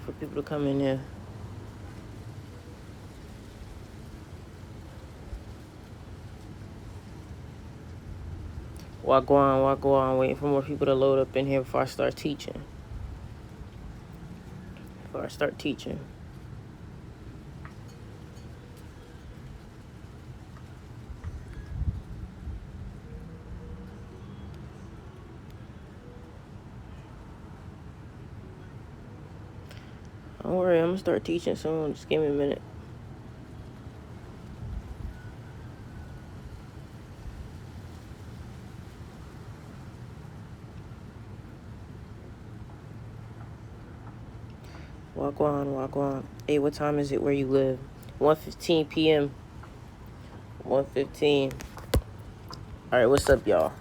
for people to come in here. Wagwan, waiting for more people to load up in here before I start teaching. Don't worry, I'm gonna start teaching soon. Just give me a minute. Wagwan. Hey, what time is it where you live? 1:15 p.m. 1:15. Alright, what's up, y'all?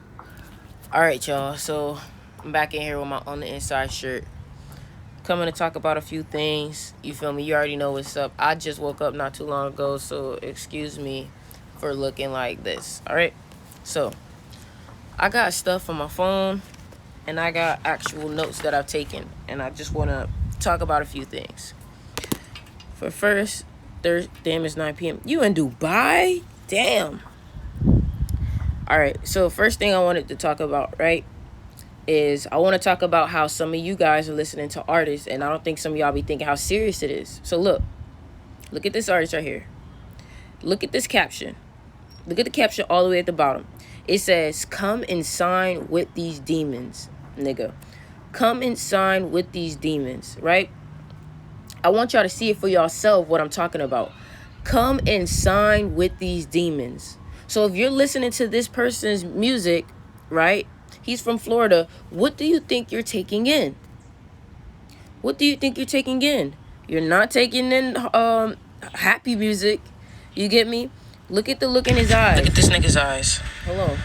Alright, y'all. So, I'm back in here with my On the Inside shirt. Coming to talk about a few things. You feel me? You already know what's up. I just woke up not too long ago, so excuse me for looking like this. Alright? So, I got stuff on my phone, and I got actual notes that I've taken, and I just want to talk about a few things. For first, damn, it's 9 p.m. You in Dubai? Damn. Alright, so first thing I wanted to talk about, right, is I want to talk about how some of you guys are listening to artists, and I don't think some of y'all be thinking how serious it is. So look at this artist right here. Look at this caption. Look at the caption all the way at the bottom. It says, "Come and sign with these demons, nigga. Come and sign with these demons," right? I want y'all to see it for yourself what I'm talking about. Come and sign with these demons. So if you're listening to this person's music, right? He's from Florida. What do you think you're taking in? What do you think you're taking in? You're not taking in happy music. You get me? Look at the look in his eyes. Look at this nigga's eyes. Hello.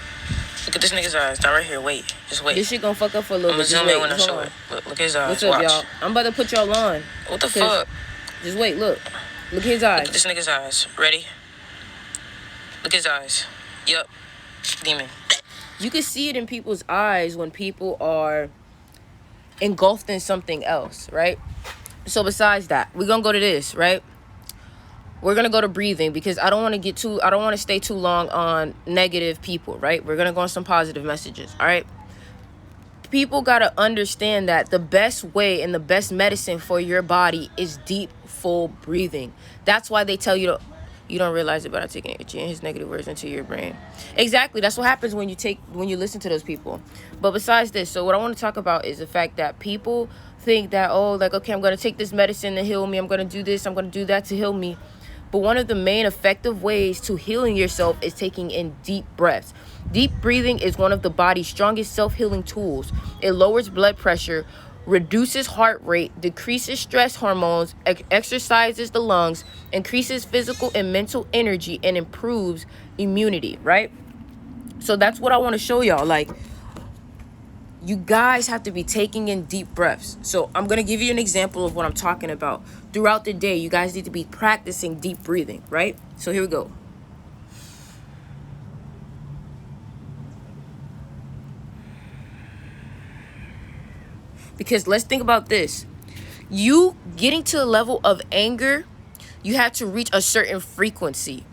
Look at this nigga's eyes. Not right here. Wait. Just wait. This shit gonna fuck up for a little bit. I'm gonna zoom in when I show it. Look at his eyes. What's up, y'all? I'm about to put y'all on. What the fuck? Just wait. Look at his eyes. Look at this nigga's eyes. Ready? Look at his eyes. Yup. Demon. You can see it in people's eyes when people are engulfed in something else, right? So besides that, we're gonna go to this, right? We're gonna go to breathing because I don't want to stay too long on negative people, right? We're gonna go on some positive messages, all right? People gotta understand that the best way and the best medicine for your body is deep, full breathing. That's why they tell you to. You don't realize it, but I'm taking his negative words into your brain. Exactly. That's what happens when you listen to those people. But besides this, so what I want to talk about is the fact that people think that, okay, I'm going to take this medicine to heal me. I'm going to do this. I'm going to do that to heal me. But one of the main effective ways to healing yourself is taking in deep breaths. Deep breathing is one of the body's strongest self-healing tools. It lowers blood pressure, reduces heart rate, decreases stress hormones, exercises the lungs, increases physical and mental energy, and improves immunity, right? So that's what I want to show y'all. Like, you guys have to be taking in deep breaths. So I'm going to give you an example of what I'm talking about. Throughout the day, you guys need to be practicing deep breathing, right? So here we go. Because let's think about this. You getting to a level of anger, you have to reach a certain frequency.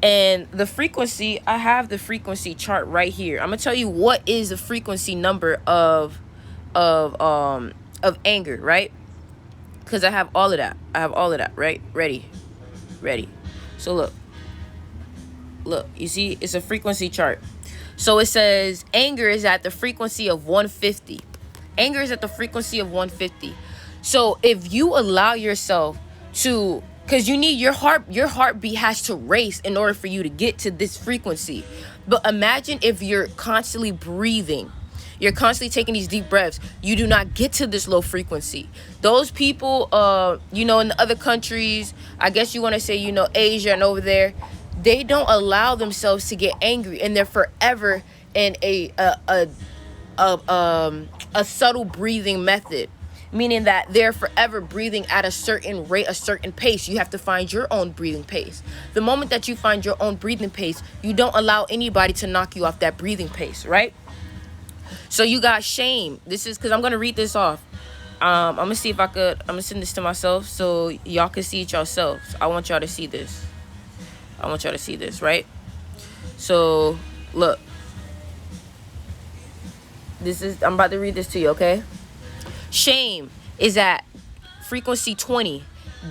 And the frequency, I have the frequency chart right here. I'm going to tell you what is the frequency number of anger, right? Because I have all of that. Right? Ready. So look, you see, it's a frequency chart. So it says anger is at the frequency of 150. Anger is at the frequency of 150. So if you allow yourself to, because you need your heartbeat has to race in order for you to get to this frequency. But imagine if you're constantly breathing, you're constantly taking these deep breaths, you do not get to this low frequency. Those people, in the other countries, I guess you want to say, Asia and over there, they don't allow themselves to get angry, and they're forever in a subtle breathing method, meaning that they're forever breathing at a certain rate, a certain pace. You have to find your own breathing pace. The moment that you find your own breathing pace, you don't allow anybody to knock you off that breathing pace, right? So you got shame. This is because I'm going to read this off. I'm gonna see if I could. I'm gonna send this to myself so y'all can see it yourselves. I want y'all to see this. I want y'all to see this, right? So look, I'm about to read this to you, okay? Shame is at frequency 20.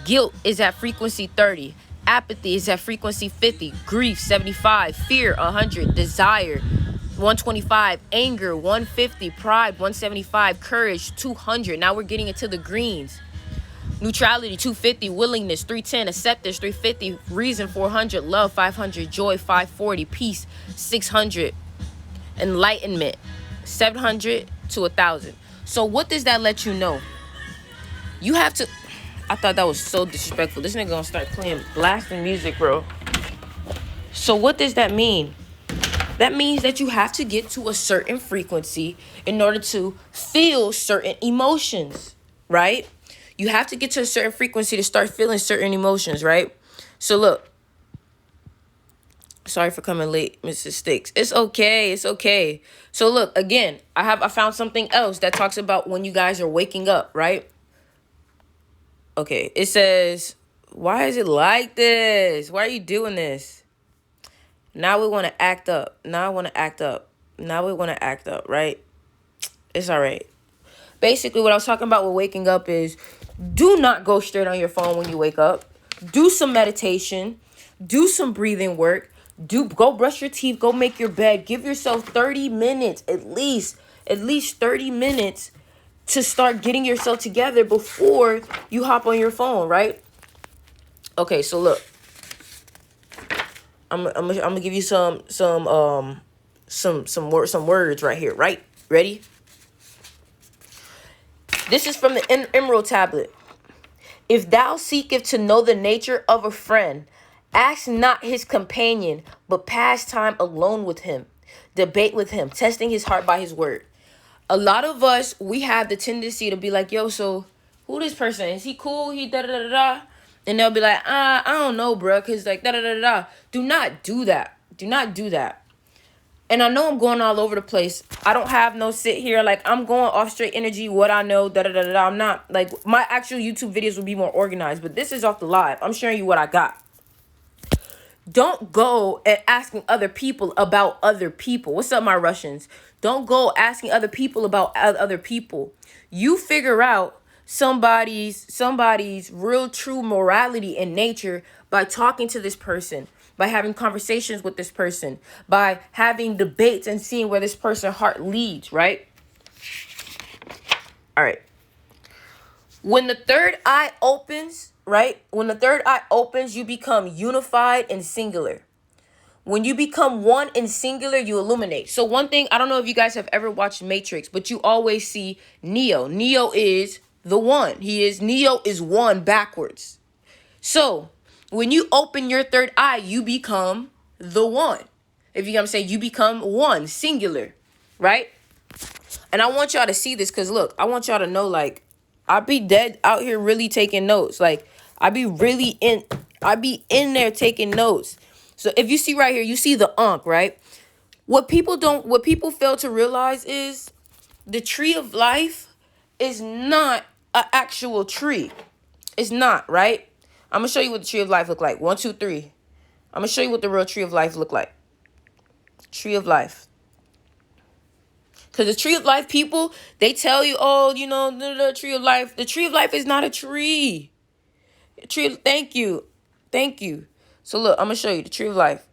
Guilt is at frequency 30. Apathy is at frequency 50. Grief 75. Fear 100. Desire 125. Anger 150. Pride 175. Courage 200. Now we're getting into the greens. Neutrality 250. Willingness 310. Acceptance 350. Reason 400. Love 500. Joy 540. Peace 600. Enlightenment 700 to 1,000. So what does that let you know? You have to... I thought that was so disrespectful. This nigga gonna start playing blasting music, bro. So what does that mean? That means that you have to get to a certain frequency in order to feel certain emotions, right? You have to get to a certain frequency to start feeling certain emotions, right? So look. Sorry for coming late, Mrs. Styx. It's okay. It's okay. So look, again, I found something else that talks about when you guys are waking up, right? Okay, it says, why is it like this? Why are you doing this? Now we want to act up. Now I want to act up. Now we want to act up, right? It's all right. Basically, what I was talking about with waking up is do not go straight on your phone when you wake up. Do some meditation. Do some breathing work. Go brush your teeth. Go make your bed. Give yourself 30 minutes, at least 30 minutes to start getting yourself together before you hop on your phone, right? Okay, so look. I'm gonna give you some words right here, right? Ready? This is from the Emerald Tablet. If thou seekest to know the nature of a friend, ask not his companion, but pass time alone with him. Debate with him, testing his heart by his word. A lot of us, we have the tendency to be like, yo, so who this person? Is he cool? He da-da-da-da-da? And they'll be like, I don't know, bro, because like da-da-da-da-da. Do not do that. Do not do that. And I know I'm going all over the place. I don't have no sit here. Like, I'm going off straight energy, what I know, da-da-da-da-da. I'm not, like, my actual YouTube videos will be more organized. But this is off the live. I'm sharing you what I got. Don't go and asking other people about other people. What's up, my Russians? Don't go asking other people about other people. You figure out somebody's real true morality and nature by talking to this person, by having conversations with this person, by having debates and seeing where this person's heart leads, right? All right. When the third eye opens, right? When the third eye opens, you become unified and singular. When you become one and singular, you illuminate. So one thing, I don't know if you guys have ever watched Matrix, but you always see Neo. Neo is the one. Neo is one backwards. So when you open your third eye, you become the one. If you know what I'm saying, you become one, singular, right? And I want y'all to see this because look, I want y'all to know, like, I be dead out here really taking notes. Like, I be in there taking notes. So if you see right here, you see the Ankh, right? What people fail to realize is the tree of life is not an actual tree. It's not, right? I'm going to show you what the tree of life look like. 1, 2, 3. I'm going to show you what the real tree of life look like. Tree of life. Because the tree of life people, they tell you, oh, you know, the tree of life. The tree of life is not a tree. Thank you. So look, I'm going to show you the tree of life.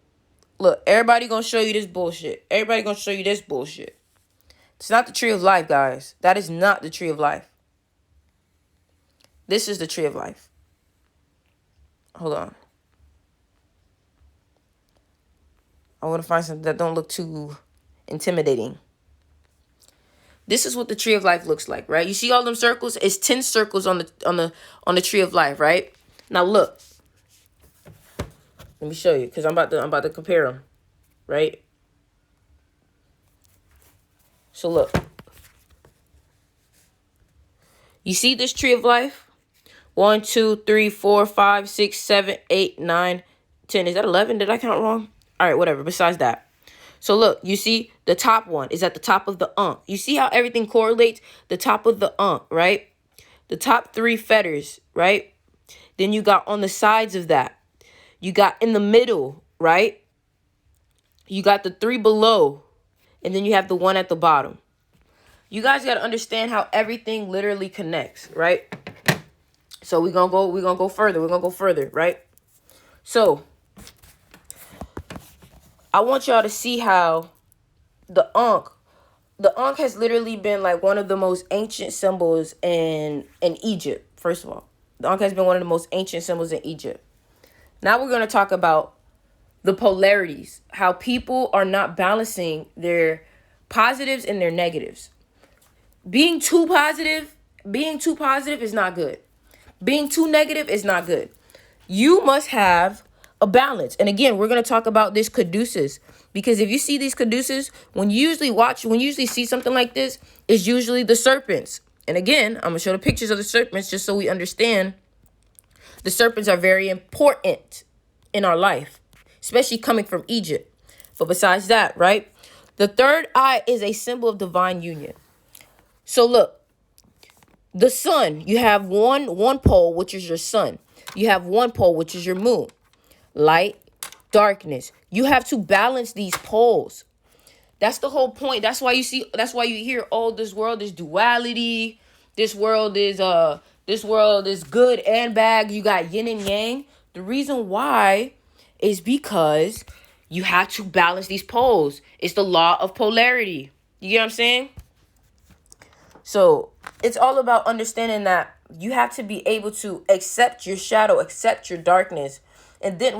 Look, everybody going to show you this bullshit. Everybody going to show you this bullshit. It's not the tree of life, guys. That is not the tree of life. This is the tree of life. Hold on. I want to find something that don't look too intimidating. This is what the tree of life looks like, right? You see all them circles? It's 10 circles on the tree of life, right? Now look. Let me show you, because I'm about to compare them, right? So look. You see this tree of life? 1, 2, 3, 4, 5, 6, 7, 8, 9, 10. Is that 11? Did I count wrong? All right, whatever. Besides that. So look, you see the top one is at the top of the Ankh. You see how everything correlates? The top of the Ankh, right? the top three fetters, right? Then you got on the sides of that. You got in the middle, right? You got the three below. And then you have the one at the bottom. You guys got to understand how everything literally connects, right? So we're going to go further, right? So I want y'all to see how the Ankh has literally been like one of the most ancient symbols in Egypt. First of all, the Ankh has been one of the most ancient symbols in Egypt. Now we're going to talk about the polarities, how people are not balancing their positives and their negatives. Being too positive is not good. Being too negative is not good. You must have a balance. And again, we're going to talk about this caduceus, because if you see these caduceus, when you usually see something like this, it's usually the serpents. And again, I'm going to show the pictures of the serpents just so we understand the serpents are very important in our life, especially coming from Egypt. But besides that, right, the third eye is a symbol of divine union. So look, the sun, you have one pole, which is your sun. You have one pole, which is your moon. Light, darkness. You have to balance these poles. That's the whole point. That's why you hear, oh, this world is duality. This world is good and bad. You got yin and yang. The reason why is because you have to balance these poles. It's the law of polarity. You get what I'm saying? So it's all about understanding that you have to be able to accept your shadow, accept your darkness. And then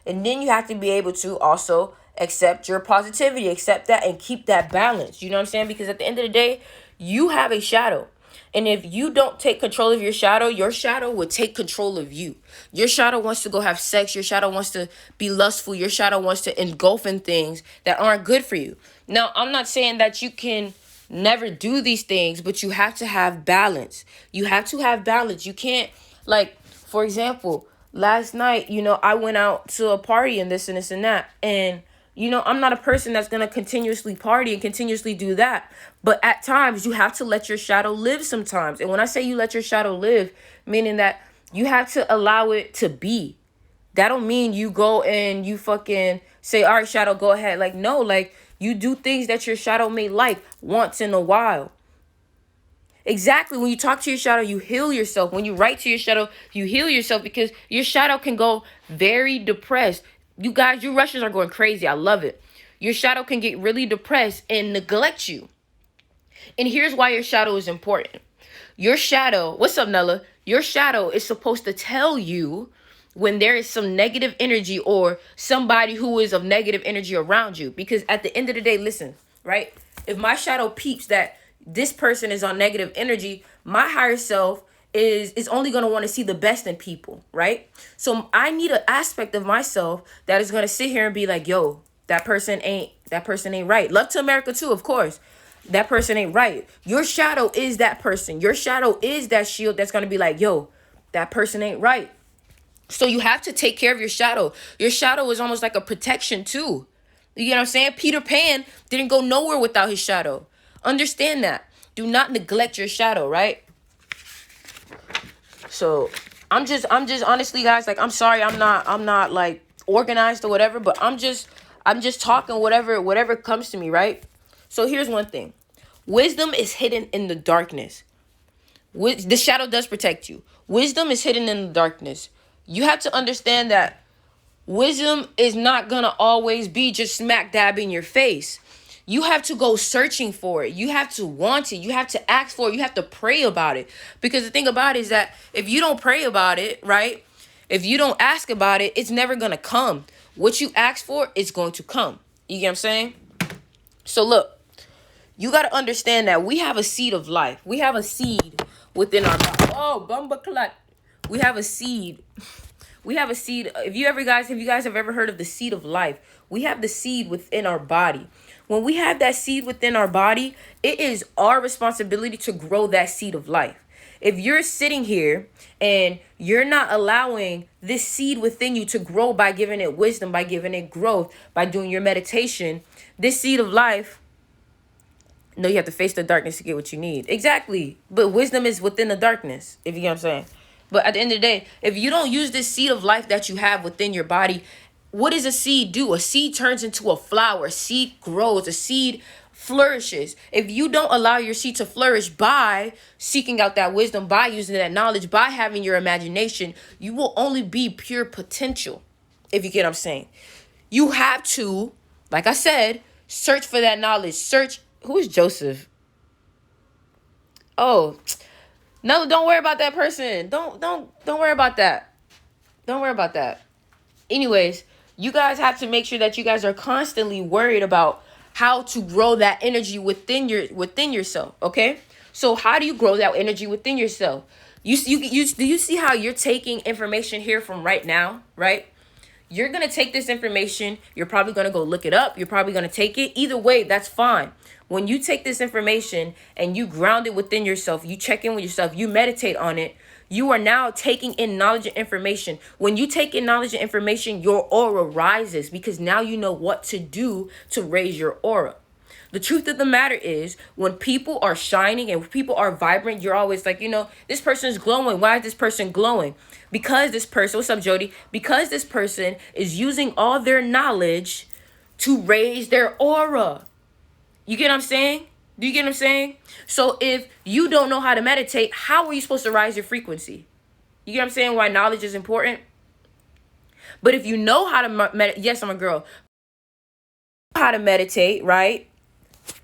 And then you have to be able to also accept your positivity, accept that, and keep that balance. You know what I'm saying? Because at the end of the day, you have a shadow. And if you don't take control of your shadow will take control of you. Your shadow wants to go have sex. Your shadow wants to be lustful. Your shadow wants to engulf in things that aren't good for you. Now, I'm not saying that you can never do these things, but you have to have balance. You have to have balance. You can't, like, for example, last night, I went out to a party and this and this and that. And, I'm not a person that's going to continuously party and continuously do that. But at times, you have to let your shadow live sometimes. And when I say you let your shadow live, meaning that you have to allow it to be. That don't mean you go and you fucking say, all right, shadow, go ahead. Like, no, like, you do things that your shadow may like once in a while. Exactly. When you talk to your shadow, you heal yourself. When you write to your shadow, you heal yourself, because your shadow can go very depressed. You guys, you Russians are going crazy. I love it. Your shadow can get really depressed and neglect you. And here's why your shadow is important. Your shadow, what's up, Nella? Your shadow is supposed to tell you when there is some negative energy or somebody who is of negative energy around you. Because at the end of the day, listen, right? If my shadow peeps that this person is on negative energy, my higher self is only going to want to see the best in people, right? So I need an aspect of myself that is going to sit here and be like, yo, that person ain't right. Love to America too, of course. That person ain't right. Your shadow is that person. Your shadow is that shield that's going to be like, yo, that person ain't right. So you have to take care of your shadow. Your shadow is almost like a protection too. You know what I'm saying? Peter Pan didn't go nowhere without his shadow. Understand that. Do not neglect your shadow, right? So I'm just honestly, guys, like, I'm sorry I'm not like organized or whatever, but I'm just talking whatever comes to me, right? So here's one thing. Wisdom is hidden in the darkness. The shadow does protect you. Wisdom is hidden in the darkness. You have to understand that wisdom is not going to always be just smack dab in your face. You have to go searching for it. You have to want it. You have to ask for it. You have to pray about it. Because the thing about it is that if you don't pray about it, right? If you don't ask about it, it's never going to come. What you ask for is going to come. You get what I'm saying? So look, you got to understand that we have a seed of life. We have a seed within our body. Oh, bumba clut. We have a seed. We have a seed. If you guys have ever heard of the seed of life, we have the seed within our body. When we have that seed within our body, it is our responsibility to grow that seed of life. If you're sitting here and you're not allowing this seed within you to grow by giving it wisdom, by giving it growth, by doing your meditation, this seed of life No, you have to face the darkness to get what you need. Exactly. But wisdom is within the darkness, if you get what I'm saying. But at the end of the day, if you don't use this seed of life that you have within your body, what does a seed do? A seed turns into a flower. A seed grows. A seed flourishes. If you don't allow your seed to flourish by seeking out that wisdom, by using that knowledge, by having your imagination, you will only be pure potential, if you get what I'm saying. You have to, like I said, search for that knowledge. Search. Who is Joseph? Oh, no, don't worry about that person. Don't worry about that. Don't worry about that. Anyways, you guys have to make sure that you guys are constantly worried about how to grow that energy within yourself, okay? So how do you grow that energy within yourself? Do you see how you're taking information here from right now, right? You're going to take this information. You're probably going to go look it up. You're probably going to take it. Either way, that's fine. When you take this information and you ground it within yourself, you check in with yourself, you meditate on it, you are now taking in knowledge and information. When you take in knowledge and information, your aura rises because now you know what to do to raise your aura. The truth of the matter is, when people are shining and people are vibrant, you're always like, this person is glowing. Why is this person glowing? Because this person, what's up, Jody? Because this person is using all their knowledge to raise their aura. You get what I'm saying? Do you get what I'm saying? So if you don't know how to meditate, how are you supposed to rise your frequency? You get what I'm saying? Why knowledge is important? But if you know how to meditate, yes, I'm a girl. How to meditate, right?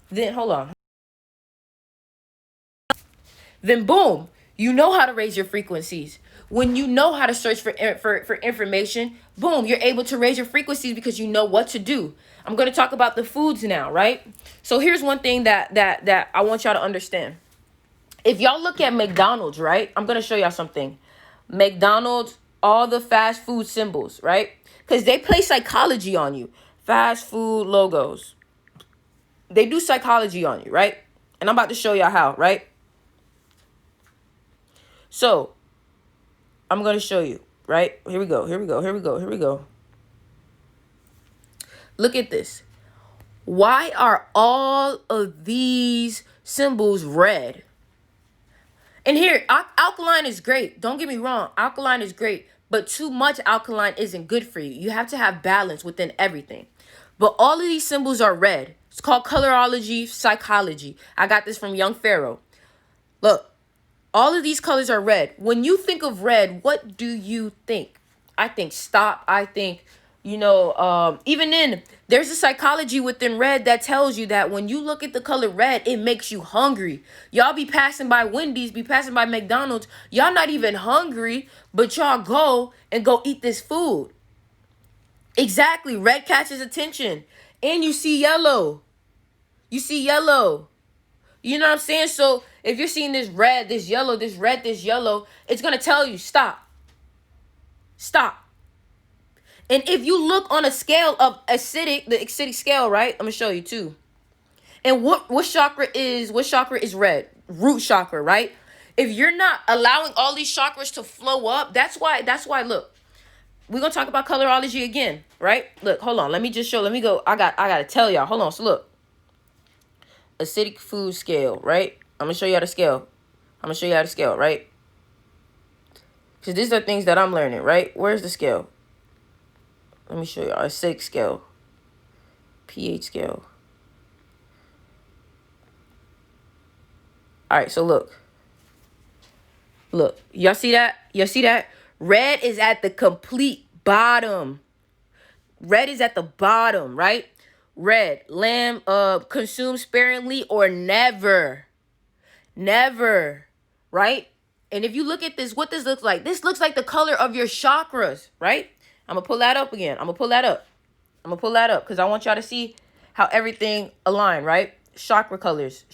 Then hold on. Then boom, you know how to raise your frequencies. When you know how to search for information, boom, you're able to raise your frequencies because you know what to do. I'm going to talk about the foods now, right? So here's one thing that I want y'all to understand. If y'all look at McDonald's, right? I'm going to show y'all something. McDonald's, all the fast food symbols, right? Because they play psychology on you. Fast food logos. They do psychology on you, right? And I'm about to show y'all how, right? So, I'm going to show you, right? Here we go. Look at this. Why are all of these symbols red? And here, alkaline is great. Don't get me wrong. Alkaline is great. But too much alkaline isn't good for you. You have to have balance within everything. But all of these symbols are red. It's called colorology psychology. I got this from Young Pharaoh. Look. All of these colors are red. When you think of red, what do you think? I think stop. I think, even then, there's a psychology within red that tells you that when you look at the color red, it makes you hungry. Y'all be passing by Wendy's, be passing by McDonald's. Y'all not even hungry, but y'all go eat this food. Exactly. Red catches attention. And you see yellow. You know what I'm saying? So if you're seeing this red, this yellow, this red, this yellow, it's going to tell you, stop. Stop. And if you look on a scale of the acidic scale, right? I'm going to show you too. And what chakra is red? Root chakra, right? If you're not allowing all these chakras to flow up, that's why, look, we're going to talk about colorology again, right? Look, hold on. Let me go. I got to tell y'all. Hold on. So look. Acidic food scale, right? I'm going to show you how to scale. Right? Because these are things that I'm learning, right? Where's the scale? Let me show you. Acidic scale. pH scale. All right, so look. Look. Y'all see that? Red is at the complete bottom. Red is at the bottom, right? Red, lamb, consume sparingly or never. Never, right? And if you look at this, what this looks like the color of your chakras, right? I'm going to pull that up again. I'm going to pull that up because I want y'all to see how everything align, right? Chakra colors.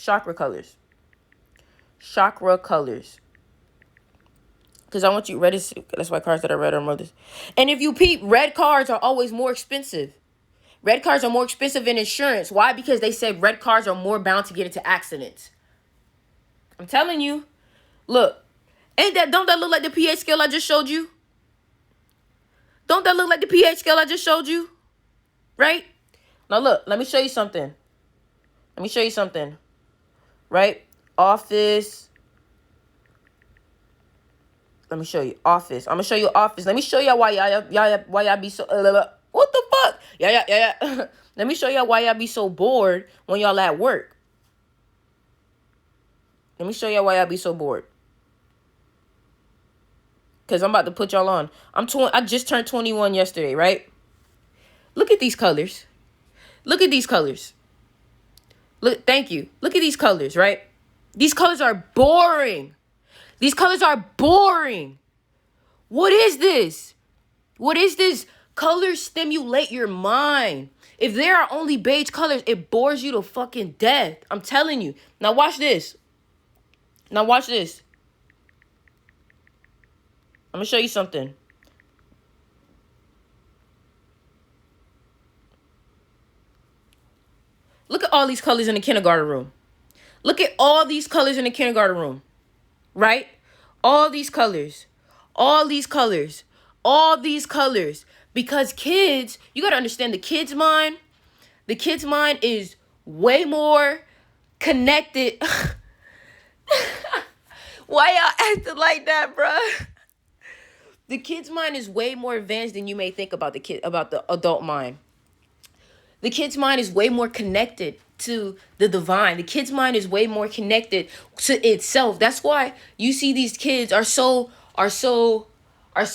Because I want you, red is, that's why cards that are red are mothers. And if you peep, red cards are always more expensive. Red cars are more expensive in insurance. Why? Because they said red cars are more bound to get into accidents. I'm telling you. Look. Don't that look like the pH scale I just showed you? Right? Now look, let me show you something. right? Office. Let me show you office. I'm gonna show you office. Let me show y'all why y'all be so what the fuck? Yeah. Let me show y'all why y'all be so bored when y'all at work. Let me show y'all why y'all be so bored. Cause I'm about to put y'all on. I just turned 21 yesterday, right? Look at these colors. Look at these colors. Look, thank you. Look at these colors, right? These colors are boring. These colors are boring. What is this? What is this? Colors stimulate your mind. If there are only beige colors, it bores you to fucking death. I'm telling you. Now watch this. Now watch this. I'm gonna show you something. Look at all these colors in the kindergarten room. Look at all these colors in the kindergarten room. Right? All these colors. All these colors. All these colors. Because kids, you gotta understand the kid's mind is way more connected. Why y'all acting like that, bruh? The kid's mind is way more advanced than you may think about the adult mind. The kid's mind is way more connected to the divine. The kid's mind is way more connected to itself. That's why you see these kids are so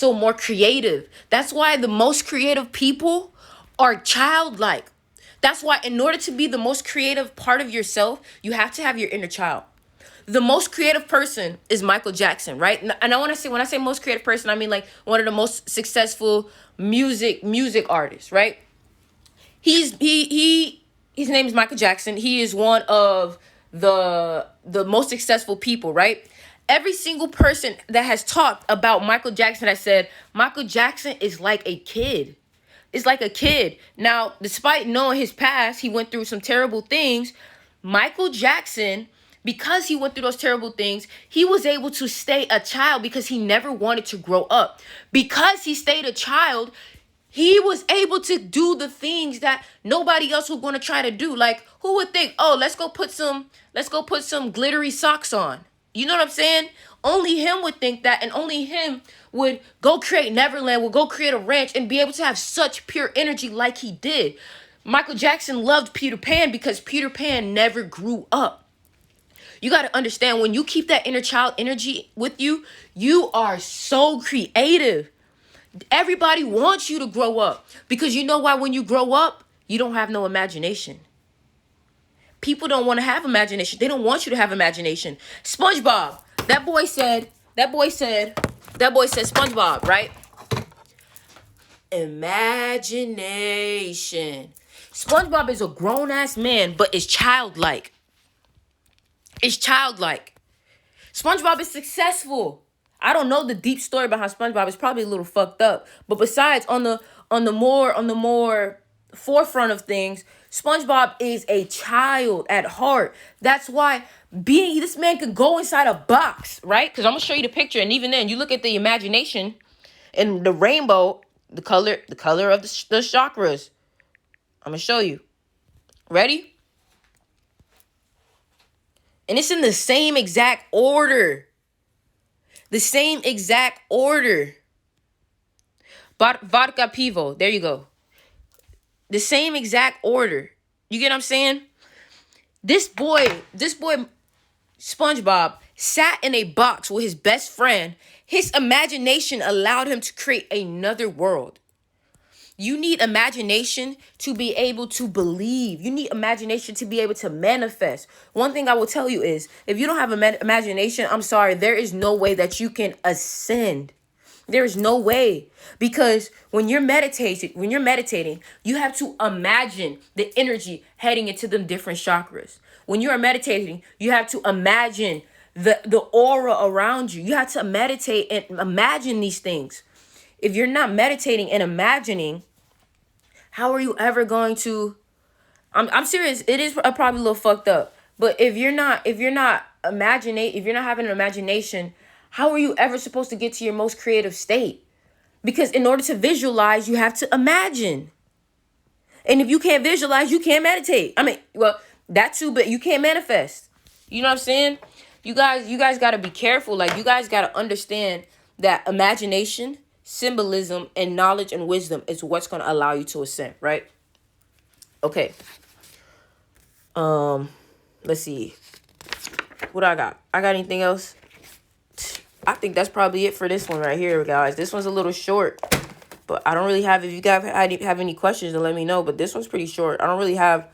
more creative. That's why the most creative people are childlike. That's why in order to be the most creative part of yourself, you have to have your inner child. The most creative person is Michael Jackson, right? And when I say most creative person, I mean like one of the most successful music artists, right? His name is Michael Jackson. He is one of the most successful people, right? Every single person that has talked about Michael Jackson has said Michael Jackson is like a kid. It's like a kid. Now, despite knowing his past, he went through some terrible things. Michael Jackson, because he went through those terrible things, he was able to stay a child because he never wanted to grow up. Because he stayed a child, he was able to do the things that nobody else was going to try to do. Like, who would think, oh, let's go put some glittery socks on. You know what I'm saying? Only him would think that, and only him would go create Neverland, would go create a ranch and be able to have such pure energy like he did. Michael Jackson loved Peter Pan because Peter Pan never grew up. You got to understand, when you keep that inner child energy with you, you are so creative. Everybody wants you to grow up because you know why? When you grow up, you don't have no imagination. People don't want to have imagination. They don't want you to have imagination. SpongeBob, that boy said SpongeBob, right? Imagination. SpongeBob is a grown-ass man, but is childlike. It's childlike. SpongeBob is successful. I don't know the deep story behind SpongeBob. It's probably a little fucked up. But besides, on the more forefront of things, SpongeBob is a child at heart. That's why this man could go inside a box, right? Because I'm gonna show you the picture, and even then, you look at the imagination and the rainbow, the color of the chakras. I'm gonna show you. Ready? And it's in the same exact order. The same exact order. Vodka pivo. There you go. The same exact order. You get what I'm saying? This boy, SpongeBob, sat in a box with his best friend. His imagination allowed him to create another world. You need imagination to be able to believe. You need imagination to be able to manifest. One thing I will tell you is, if you don't have imagination, I'm sorry, there is no way that you can ascend. There is no way. Because when you're meditating, you have to imagine the energy heading into them different chakras. When you are meditating, you have to imagine the aura around you. You have to meditate and imagine these things. If you're not meditating and imagining, how are you ever going to? I'm serious. It is probably a little fucked up. But if you're not having an imagination, how are you ever supposed to get to your most creative state? Because in order to visualize, you have to imagine. And if you can't visualize, you can't meditate. I mean, well, that too, but you can't manifest. You know what I'm saying? You guys got to be careful. Like, you guys got to understand that imagination, symbolism, and knowledge and wisdom is what's going to allow you to ascend, right? Okay. Let's see. What I got? I got anything else? I think that's probably it for this one right here, guys. This one's a little short, but I don't really have, if you guys have any questions, then let me know. But this one's pretty short. I don't really have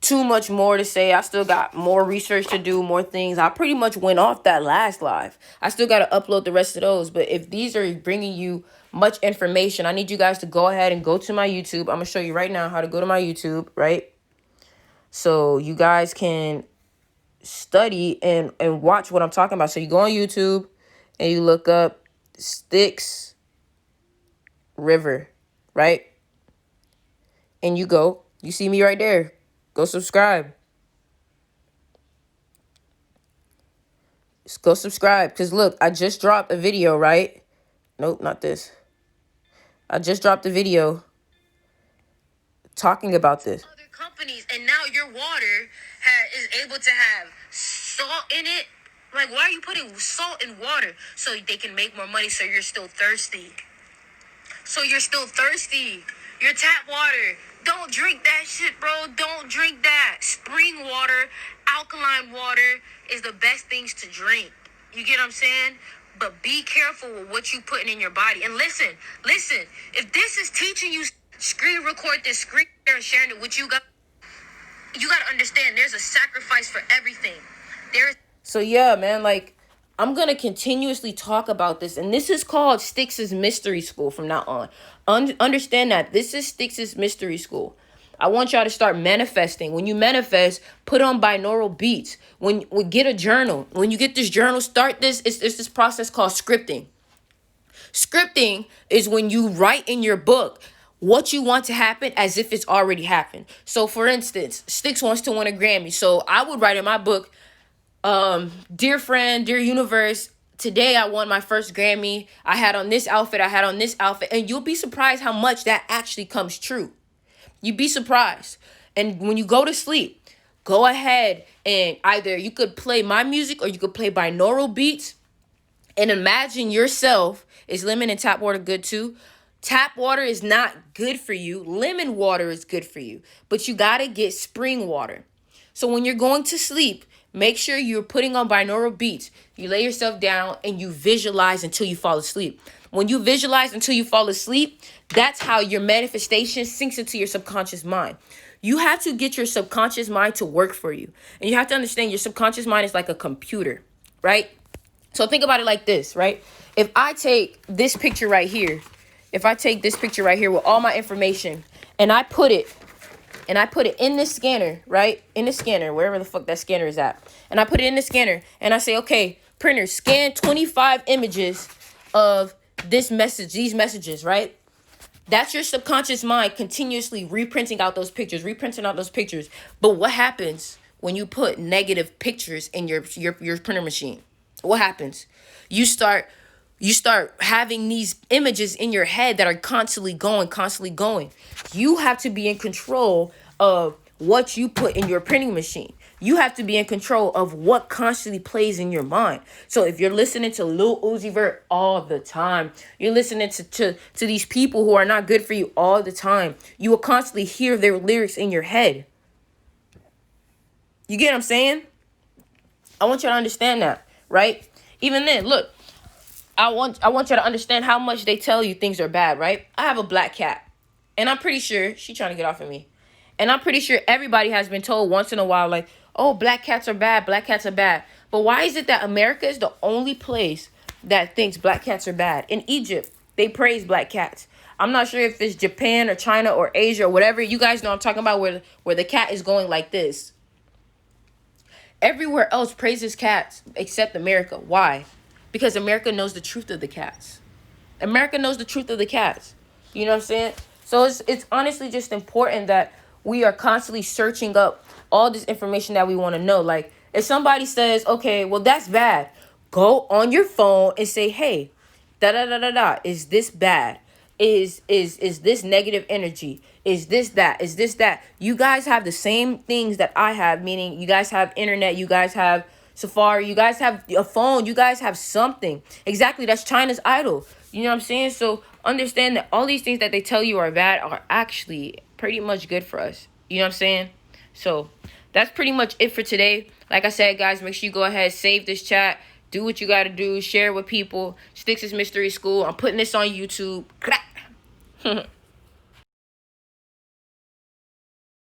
too much more to say. I still got more research to do, more things. I pretty much went off that last live. I still got to upload the rest of those. But if these are bringing you much information, I need you guys to go ahead and go to my YouTube. I'm going to show you right now how to go to my YouTube, right? So you guys can study and watch what I'm talking about. So you go on YouTube and you look up Styx River, right? And you see me right there. Go subscribe. Just go subscribe. Because look, I just dropped a video, right? Nope, not this. I just dropped a video talking about this. Other companies, and now your water is able to have salt in it. Like, why are you putting salt in water? So they can make more money, so you're still thirsty. Your tap water. Don't drink that shit, bro. Don't drink that. Spring water, alkaline water is the best things to drink. You get what I'm saying? But be careful with what you putting in your body. And listen. If this is teaching you, screen record this, screen share and sharing it with you guys. You got to understand, there's a sacrifice for everything. So yeah, man, like, I'm going to continuously talk about this. And this is called Styx's Mystery School from now on. Understand that. This is Styx's Mystery School. I want y'all to start manifesting. When you manifest, put on binaural beats. When we get a journal. When you get this journal, start this. It's this process called scripting. Scripting is when you write in your book what you want to happen as if it's already happened. So, for instance, Styx wants to win a Grammy. So I would write in my book, dear friend, dear universe, today I won my first Grammy. I had on this outfit. And you'll be surprised how much that actually comes true. You'd be surprised. And when you go to sleep, go ahead and either you could play my music or you could play binaural beats and imagine yourself. Is lemon and tap water good too? Tap water is not good for you. Lemon water is good for you. But you got to get spring water. So when you're going to sleep, make sure you're putting on binaural beats. You lay yourself down and you visualize until you fall asleep. When you visualize until you fall asleep, that's how your manifestation sinks into your subconscious mind. You have to get your subconscious mind to work for you. And you have to understand your subconscious mind is like a computer, right? So think about it like this, right? If I take this picture right here, with all my information, and I put it in the scanner, right? In the scanner, wherever the fuck that scanner is at. And I put it in the scanner and I say, okay, printer, scan 25 images of these messages, right? That's your subconscious mind continuously reprinting out those pictures. But what happens when you put negative pictures in your printer machine? What happens? You start having these images in your head that are constantly going. You have to be in control of what you put in your printing machine. You have to be in control of what constantly plays in your mind. So if you're listening to Lil Uzi Vert all the time, you're listening to these people who are not good for you all the time, you will constantly hear their lyrics in your head. You get what I'm saying? I want you to understand that, right? Even then, look, I want you to understand how much they tell you things are bad, right? I have a black cat, and I'm pretty sure she's trying to get off of me. And I'm pretty sure everybody has been told once in a while, like, oh, black cats are bad. But why is it that America is the only place that thinks black cats are bad? In Egypt, they praise black cats. I'm not sure if it's Japan or China or Asia or whatever. You guys know I'm talking about where the cat is going like this. Everywhere else praises cats except America. Why? Because America knows the truth of the cats. You know what I'm saying? So it's honestly just important that we are constantly searching up all this information that we want to know. Like, if somebody says, okay, well, that's bad, go on your phone and say, hey, is this bad? is this negative energy, is this that, is this that. You guys have the same things that I have, meaning you guys have internet, you guys have Safari, you guys have a phone, you guys have something. Exactly, that's China's idol. You know what I'm saying? So understand that all these things that they tell you are bad are actually pretty much good for us. You know what I'm saying? So that's pretty much it for today. Like I said, guys, make sure you go ahead, save this chat, do what you got to do, share it with people. Styx's Mystery School. I'm putting this on YouTube.